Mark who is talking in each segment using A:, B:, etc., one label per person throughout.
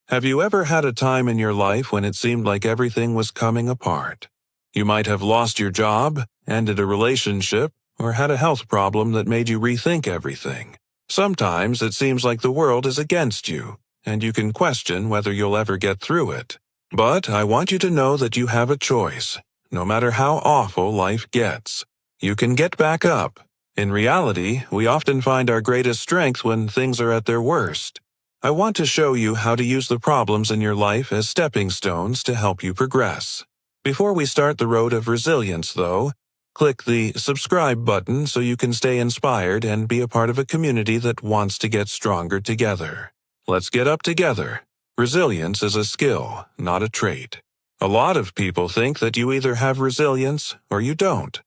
A: Have you ever had a time in your life when it seemed like everything was coming apart? You might have lost your job, ended a relationship, or had a health problem that made you rethink everything. Sometimes it seems like the world is against you, and you can question whether you'll ever get through it. But I want you to know that you have a choice, no matter how awful life gets. You can get back up. In reality, we often find our greatest strength when things are at their worst. I want to show you how to use the problems in your life as stepping stones to help you progress. Before we start the road of resilience, though, click the subscribe button so you can stay inspired and be a part of a community that wants to get stronger together. Let's get up together. Resilience is a skill, not a trait. A lot of people think that you either have resilience or you don't.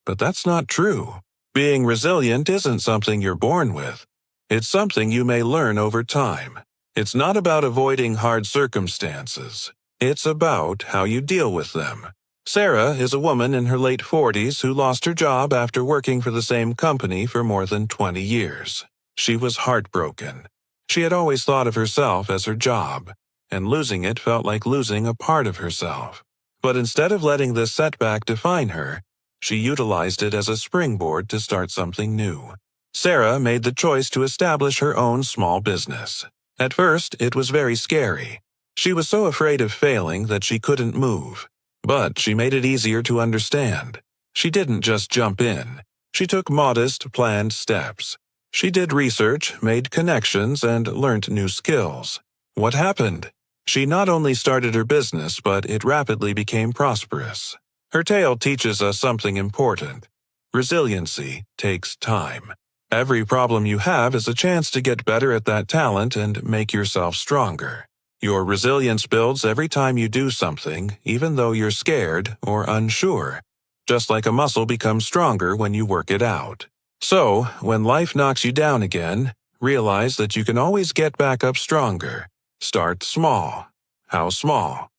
A: But that's not true. Being resilient isn't something you're born with. It's something you may learn over time. It's not about avoiding hard circumstances. It's about how you deal with them. Sarah is a woman in her late 40s who lost her job after working for the same company for more than 20 years. She was heartbroken. She had always thought of herself as her job, and losing it felt like losing a part of herself. But instead of letting this setback define her, she utilized it as a springboard to start something new. Sarah made the choice to establish her own small business. At first, it was very scary. She was so afraid of failing that she couldn't move. But she made it easier to understand. She didn't just jump in. She took modest, planned steps. She did research, made connections, and learned new skills. What happened? She not only started her business, but it rapidly became prosperous. Her tale teaches us something important. Resiliency takes time. Every problem you have is a chance to get better at that talent and make yourself stronger. Your resilience builds every time you do something, even though you're scared or unsure. Just like a muscle becomes stronger when you work it out. So, when life knocks you down again, realize that you can always get back up stronger. Start small. How small?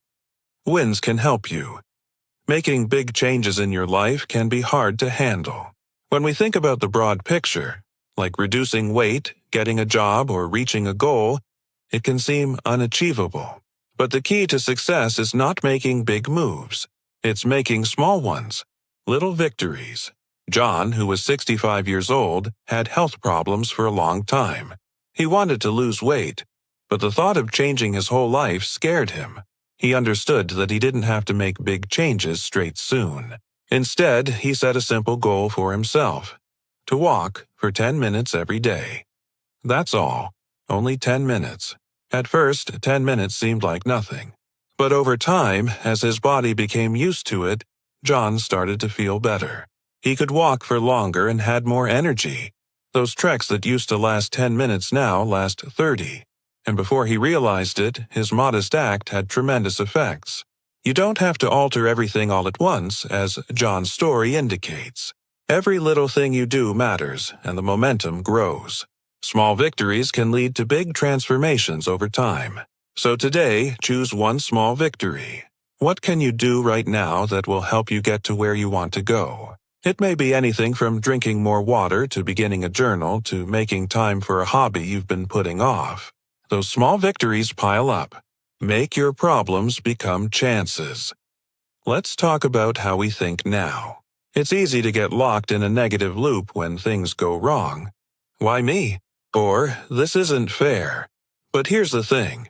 A: Wins can help you. Making big changes in your life can be hard to handle. When we think about the broad picture, like reducing weight, getting a job, or reaching a goal, it can seem unachievable. But the key to success is not making big moves. It's making small ones, little victories. John, who was 65 years old, had health problems for a long time. He wanted to lose weight, but the thought of changing his whole life scared him. He understood that he didn't have to make big changes straight soon. Instead, he set a simple goal for himself: to walk for 10 minutes every day. That's all. Only 10 minutes. At first, 10 minutes seemed like nothing. But over time, as his body became used to it, John started to feel better. He could walk for longer and had more energy. Those treks that used to last 10 minutes now last 30. And before he realized it, his modest act had tremendous effects. You don't have to alter everything all at once, as John's story indicates. Every little thing you do matters, and the momentum grows. Small victories can lead to big transformations over time. So today, choose one small victory. What can you do right now that will help you get to where you want to go? It may be anything from drinking more water to beginning a journal to making time for a hobby you've been putting off. Those small victories pile up. Make your problems become chances. Let's talk about how we think now. It's easy to get locked in a negative loop when things go wrong. Why me? Or, this isn't fair. But here's the thing.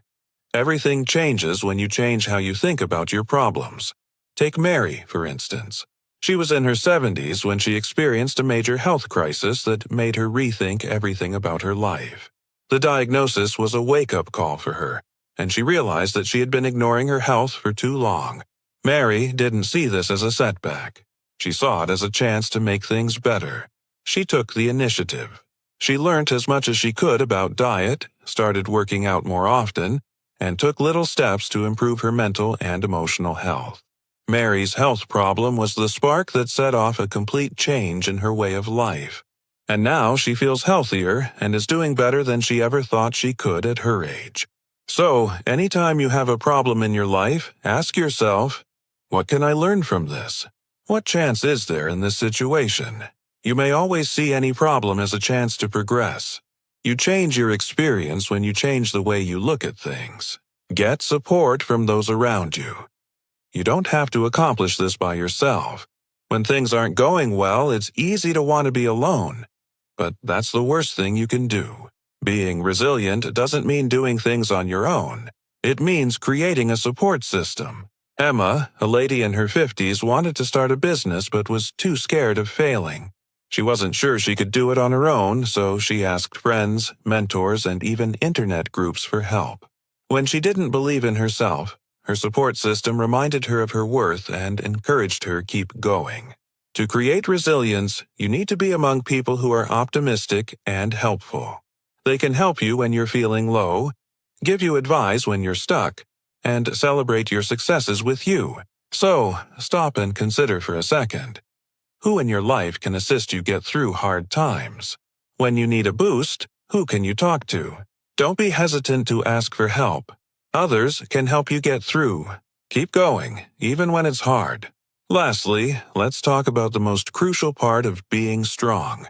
A: Everything changes when you change how you think about your problems. Take Mary, for instance. She was in her 70s when she experienced a major health crisis that made her rethink everything about her life. The diagnosis was a wake-up call for her, and she realized that she had been ignoring her health for too long. Mary didn't see this as a setback. She saw it as a chance to make things better. She took the initiative. She learned as much as she could about diet, started working out more often, and took little steps to improve her mental and emotional health. Mary's health problem was the spark that set off a complete change in her way of life. And now she feels healthier and is doing better than she ever thought she could at her age. So, anytime you have a problem in your life, ask yourself, what can I learn from this? What chance is there in this situation? You may always see any problem as a chance to progress. You change your experience when you change the way you look at things. Get support from those around you. You don't have to accomplish this by yourself. When things aren't going well, it's easy to want to be alone. But that's the worst thing you can do. Being resilient doesn't mean doing things on your own. It means creating a support system. Emma, a lady in her 50s, wanted to start a business but was too scared of failing. She wasn't sure she could do it on her own, so she asked friends, mentors, and even internet groups for help. When she didn't believe in herself, her support system reminded her of her worth and encouraged her keep going. To create resilience, you need to be among people who are optimistic and helpful. They can help you when you're feeling low, give you advice when you're stuck, and celebrate your successes with you. So, stop and consider for a second. Who in your life can assist you get through hard times? When you need a boost, who can you talk to? Don't be hesitant to ask for help. Others can help you get through. Keep going, even when it's hard. Lastly, let's talk about the most crucial part of being strong.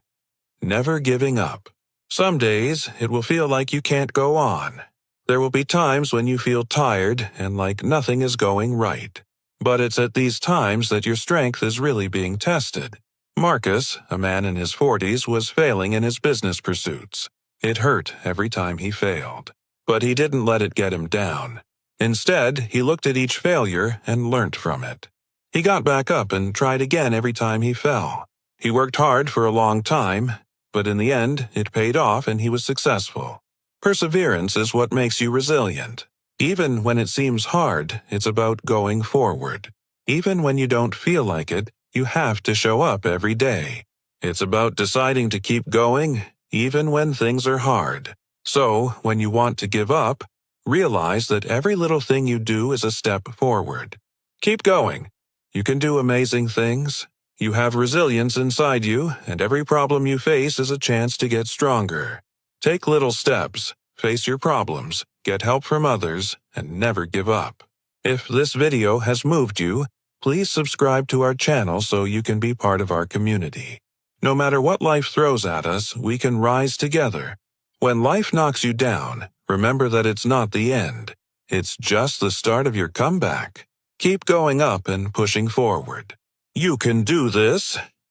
A: Never giving up. Some days, it will feel like you can't go on. There will be times when you feel tired and like nothing is going right. But it's at these times that your strength is really being tested. Marcus, a man in his 40s, was failing in his business pursuits. It hurt every time he failed. But he didn't let it get him down. Instead, he looked at each failure and learned from it. He got back up and tried again every time he fell. He worked hard for a long time, but in the end, it paid off and he was successful. Perseverance is what makes you resilient. Even when it seems hard, it's about going forward. Even when you don't feel like it, you have to show up every day. It's about deciding to keep going, even when things are hard. So, when you want to give up, realize that every little thing you do is a step forward. Keep going. You can do amazing things. You have resilience inside you, and every problem you face is a chance to get stronger. Take little steps, face your problems, get help from others, and never give up. If this video has moved you, please subscribe to our channel so you can be part of our community. No matter what life throws at us, we can rise together. When life knocks you down, remember that it's not the end. It's just the start of your comeback. Keep going up and pushing forward. You can do this.